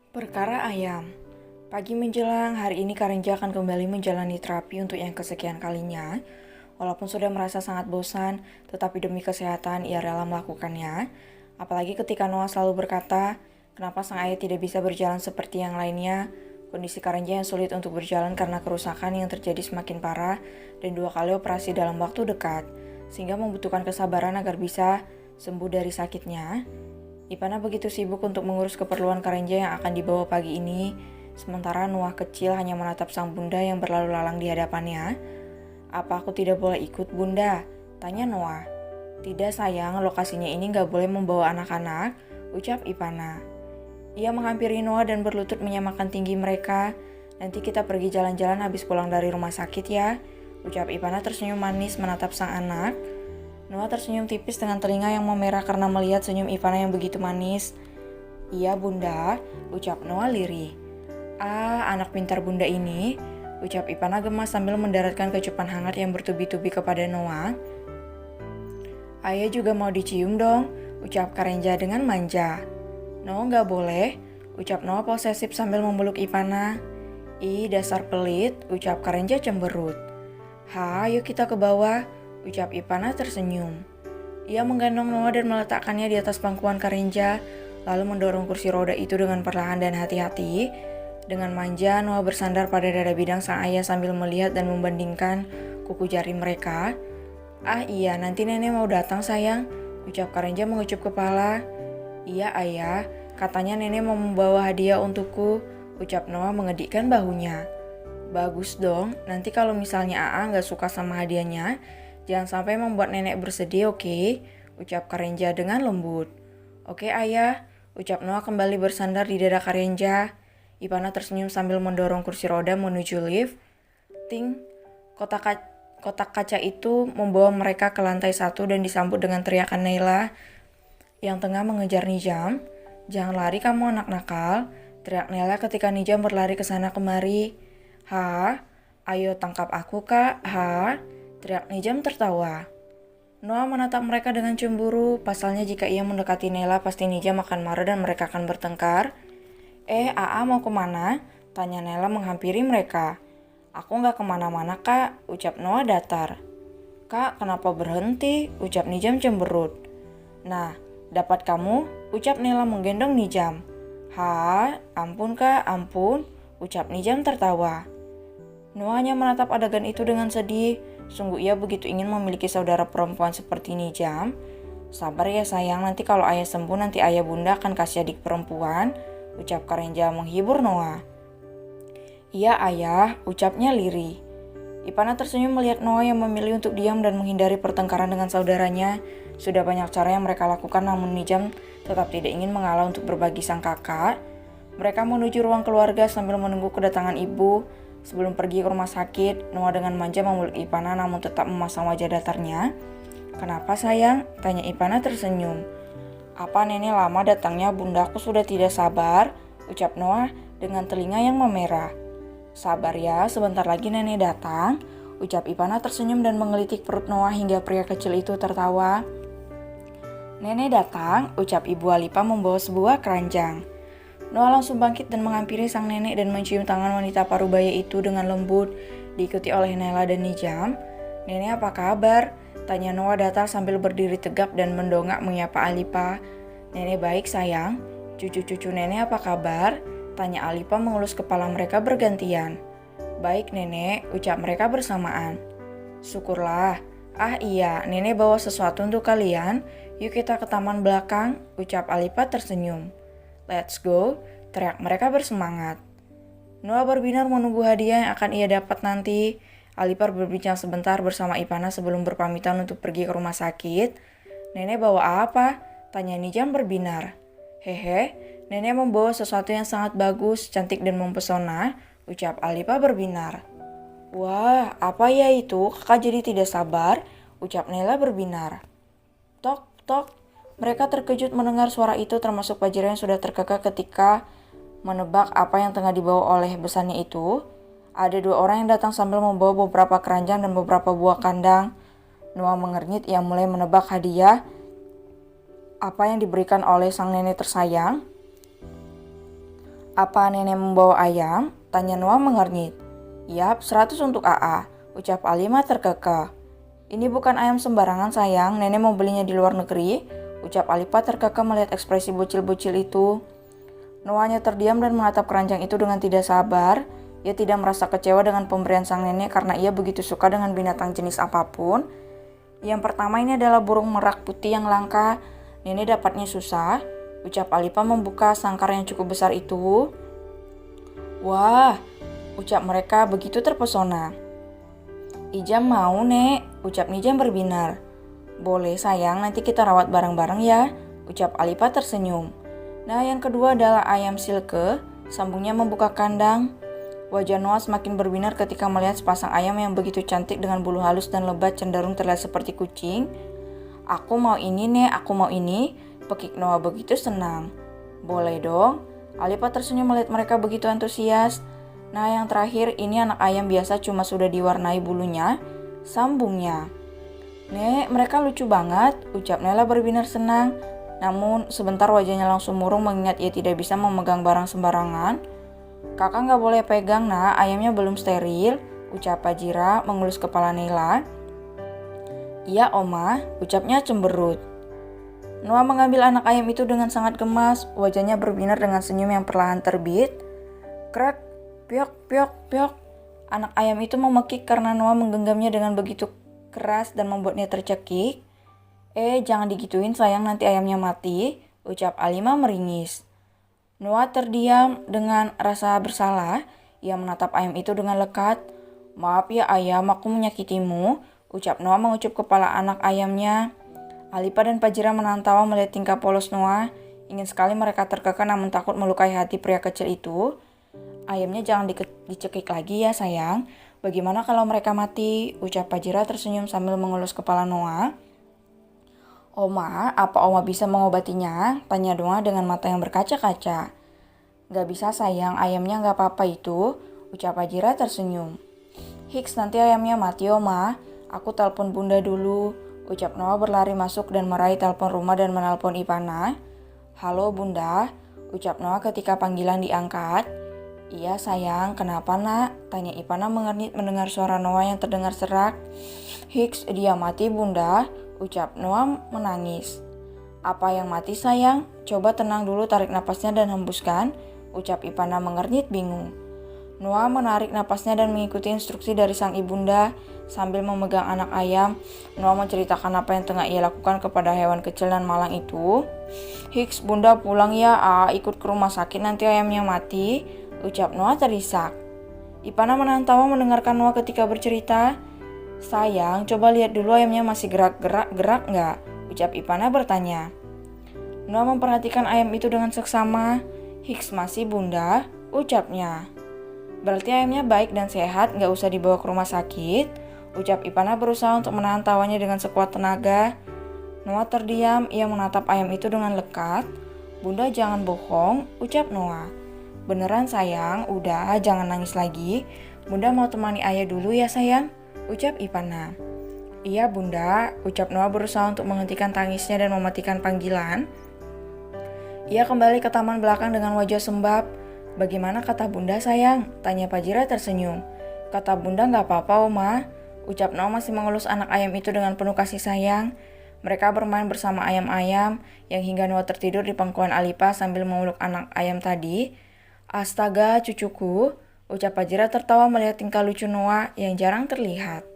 Perkara ayam. Pagi menjelang, hari ini Karenja akan kembali menjalani terapi untuk yang kesekian kalinya. Walaupun sudah merasa sangat bosan, tetapi demi kesehatan ia rela melakukannya. Apalagi ketika Noah selalu berkata, kenapa sang ayah tidak bisa berjalan seperti yang lainnya. Kondisi Karenja yang sulit untuk berjalan karena kerusakan yang terjadi semakin parah dan 2 kali operasi dalam waktu dekat, sehingga membutuhkan kesabaran agar bisa sembuh dari sakitnya. Ipana begitu sibuk untuk mengurus keperluan Karenja yang akan dibawa pagi ini, sementara Noah kecil hanya menatap sang bunda yang berlalu lalang di hadapannya. "Apa aku tidak boleh ikut, Bunda?" tanya Noah. "Tidak sayang, lokasinya ini nggak boleh membawa anak-anak," ucap Ipana. Ia menghampiri Noah dan berlutut menyamakan tinggi mereka. "Nanti kita pergi jalan-jalan habis pulang dari rumah sakit ya," ucap Ipana tersenyum manis menatap sang anak. Noah tersenyum tipis dengan telinga yang memerah karena melihat senyum Ivana yang begitu manis. "Iya Bunda," ucap Noah lirih. "Ah, anak pintar Bunda ini," ucap Ivana gemas sambil mendaratkan kecupan hangat yang bertubi-tubi kepada Noah. "Ayah juga mau dicium dong," ucap Karenja dengan manja. "No, nggak boleh," ucap Noah posesif sambil memeluk Ivana. "Ih, dasar pelit," ucap Karenja cemberut. "Ha, yuk kita ke bawah," ucap Ipana tersenyum. Ia menggendong Noah dan meletakkannya di atas pangkuan Karenja, lalu mendorong kursi roda itu dengan perlahan dan hati-hati. Dengan manja, Noah bersandar pada dada bidang sang ayah sambil melihat dan membandingkan kuku jari mereka. "Ah iya, nanti nenek mau datang sayang," ucap Karenja mengucup kepala. "Iya ayah, katanya nenek mau membawa hadiah untukku," ucap Noah mengedikkan bahunya. "Bagus dong, nanti kalau misalnya Aa nggak suka sama hadiahnya, jangan sampai membuat nenek bersedih, oke?" ucap Karenja dengan lembut. "Oke ayah," ucap Noah kembali bersandar di dada Karenja. Ipana tersenyum sambil mendorong kursi roda menuju lift. Ting, kotak kaca itu membawa mereka ke lantai 1 dan disambut dengan teriakan Naila yang tengah mengejar Nijam. "Jangan lari kamu anak nakal," teriak Naila ketika Nijam berlari ke sana kemari. "Ha? Ayo tangkap aku kak, ha?" teriak Nijam tertawa. Noah menatap mereka dengan cemburu, pasalnya jika ia mendekati Naila pasti Nijam akan marah dan mereka akan bertengkar. Aa mau kemana?" tanya Naila menghampiri mereka. "Aku nggak kemana-mana kak," ucap Noah datar. "Kak, kenapa berhenti?" ucap Nijam cemberut. "Nah, dapat kamu," ucap Naila menggendong Nijam. "Ha, ampun kak, ampun," ucap Nijam tertawa. Noah hanya menatap adegan itu dengan sedih. Sungguh ia begitu ingin memiliki saudara perempuan seperti Nijam. "Sabar ya sayang, nanti kalau ayah sembuh nanti ayah bunda akan kasih adik perempuan," ucap Karenja menghibur Noah. "Iya ayah," ucapnya lirih. Ipana tersenyum melihat Noah yang memilih untuk diam dan menghindari pertengkaran dengan saudaranya. Sudah banyak cara yang mereka lakukan namun Nijam tetap tidak ingin mengalah untuk berbagi sang kakak. Mereka menuju ruang keluarga sambil menunggu kedatangan ibu. Sebelum pergi ke rumah sakit, Noah dengan manja memeluk Ipana namun tetap memasang wajah datarnya. "Kenapa sayang?" tanya Ipana tersenyum. "Apa nenek lama datangnya, bundaku sudah tidak sabar," ucap Noah dengan telinga yang memerah. "Sabar ya, sebentar lagi nenek datang," ucap Ipana tersenyum dan menggelitik perut Noah hingga pria kecil itu tertawa. "Nenek datang," ucap Ibu Alipa membawa sebuah keranjang. Noah langsung bangkit dan menghampiri sang nenek dan mencium tangan wanita parubaya itu dengan lembut, diikuti oleh Naila dan Nijam. "Nenek apa kabar?" tanya Noah datar sambil berdiri tegap dan mendongak menyapa Alipa. "Nenek baik sayang." "Cucu-cucu nenek apa kabar?" tanya Alipa mengelus kepala mereka bergantian. "Baik nenek," ucap mereka bersamaan. "Syukurlah. Ah iya, nenek bawa sesuatu untuk kalian. Yuk kita ke taman belakang," ucap Alipa tersenyum. "Let's go," teriak mereka bersemangat. Noah berbinar menunggu hadiah yang akan ia dapat nanti. Alipar berbincang sebentar bersama Ipana sebelum berpamitan untuk pergi ke rumah sakit. "Nenek bawa apa?" tanya Nijam berbinar. "Hehe, nenek membawa sesuatu yang sangat bagus, cantik dan mempesona," ucap Alipa berbinar. "Wah, apa ya itu? Kakak jadi tidak sabar," ucap Nela berbinar. Tok, tok. Mereka terkejut mendengar suara itu termasuk Fajira yang sudah terkekeh ketika menebak apa yang tengah dibawa oleh besannya itu. Ada 2 orang yang datang sambil membawa beberapa keranjang dan beberapa buah kandang. Noah mengernyit, ia mulai menebak hadiah apa yang diberikan oleh sang nenek tersayang. Apa nenek membawa ayam? Tanya Noah mengernyit. Yap, 100 untuk AA, ucap Alima terkekeh. Ini bukan ayam sembarangan sayang, nenek mau belinya di luar negeri, ucap Alipa terkekeh melihat ekspresi bocil-bocil itu. Noahnya terdiam dan menatap keranjang itu dengan tidak sabar. Ia tidak merasa kecewa dengan pemberian sang nenek karena ia begitu suka dengan binatang jenis apapun. Yang pertama ini adalah burung merak putih yang langka. Nenek dapatnya susah, ucap Alipa membuka sangkar yang cukup besar itu. Wah, ucap mereka begitu terpesona. Ijam mau, Nek, ucap Nijam berbinar. Boleh sayang, nanti kita rawat bareng-bareng ya, ucap Alipa tersenyum. Nah, yang kedua adalah ayam silke, sambungnya membuka kandang. Wajah Noah semakin berbinar ketika melihat sepasang ayam yang begitu cantik dengan bulu halus dan lebat cenderung terlihat seperti kucing. Aku mau ini, Nek, aku mau ini, pekik Noah begitu senang. Boleh dong, Alipa tersenyum melihat mereka begitu antusias. Nah, yang terakhir ini anak ayam biasa cuma sudah diwarnai bulunya, sambungnya. Nek, mereka lucu banget, ucap Nela berbinar senang. Namun sebentar wajahnya langsung murung mengingat ia tidak bisa memegang barang sembarangan. Kakak nggak boleh pegang nak, ayamnya belum steril, ucap Pajira mengelus kepala Nela. Iya Oma, ucapnya cemberut. Noah mengambil anak ayam itu dengan sangat gemas, wajahnya berbinar dengan senyum yang perlahan terbit. Krek, piok, piok, piok. Anak ayam itu memekik karena Noah menggenggamnya dengan begitu keras dan membuatnya tercekik. Jangan digituin sayang, nanti ayamnya mati, ucap Alima meringis. Noah terdiam dengan rasa bersalah. Ia menatap ayam itu dengan lekat. Maaf ya ayam, aku menyakitimu, ucap Noah mengucup kepala anak ayamnya. Alipa dan Pajira menahan tawa melihat tingkah polos Noah. Ingin sekali mereka terkekeh namun takut melukai hati pria kecil itu. Ayamnya jangan dicekik lagi ya sayang. Bagaimana kalau mereka mati? Ucap Pajira tersenyum sambil mengelus kepala Noah. Oma, apa Oma bisa mengobatinya? Tanya Noah dengan mata yang berkaca-kaca. Gak bisa sayang, ayamnya gak apa-apa itu. Ucap Pajira tersenyum. Hiks, nanti ayamnya mati Oma. Aku telepon bunda dulu. Ucap Noah berlari masuk dan meraih telepon rumah dan menelpon Ipana. Halo bunda, ucap Noah ketika panggilan diangkat. Iya sayang, kenapa nak? Tanya Ipana mengernyit mendengar suara Noah yang terdengar serak. Hiks, dia mati bunda, ucap Noah menangis. Apa yang mati sayang? Coba tenang dulu, tarik napasnya dan hembuskan, ucap Ipana mengernyit bingung. Noah menarik napasnya dan mengikuti instruksi dari sang ibunda. Sambil memegang anak ayam, Noah menceritakan apa yang tengah ia lakukan kepada hewan kecil dan malang itu. Hiks, bunda pulang ya, ikut ke rumah sakit nanti ayamnya mati, ucap Noah terisak. Ipana menahan tawa mendengarkan Noah ketika bercerita. Sayang, coba lihat dulu ayamnya masih gerak nggak? Ucap Ipana bertanya. Noah memperhatikan ayam itu dengan seksama. Hiks, masih bunda, ucapnya. Berarti ayamnya baik dan sehat, nggak usah dibawa ke rumah sakit, ucap Ipana berusaha untuk menahan tawanya dengan sekuat tenaga. Noah terdiam, ia menatap ayam itu dengan lekat. Bunda jangan bohong, ucap Noah. Beneran sayang, udah jangan nangis lagi. Bunda mau temani ayah dulu ya sayang, ucap Ipana. Iya bunda, ucap Noah berusaha untuk menghentikan tangisnya dan mematikan panggilan. Ia kembali ke taman belakang dengan wajah sembab. Bagaimana kata bunda sayang? Tanya Pajira tersenyum. Kata bunda gak apa-apa Oma, ucap Noah masih mengelus anak ayam itu dengan penuh kasih sayang. Mereka bermain bersama ayam-ayam yang hingga Noah tertidur di pangkuan Alipa sambil memeluk anak ayam tadi. Astaga cucuku, ucap Pajira tertawa melihat tingkah lucu Noah yang jarang terlihat.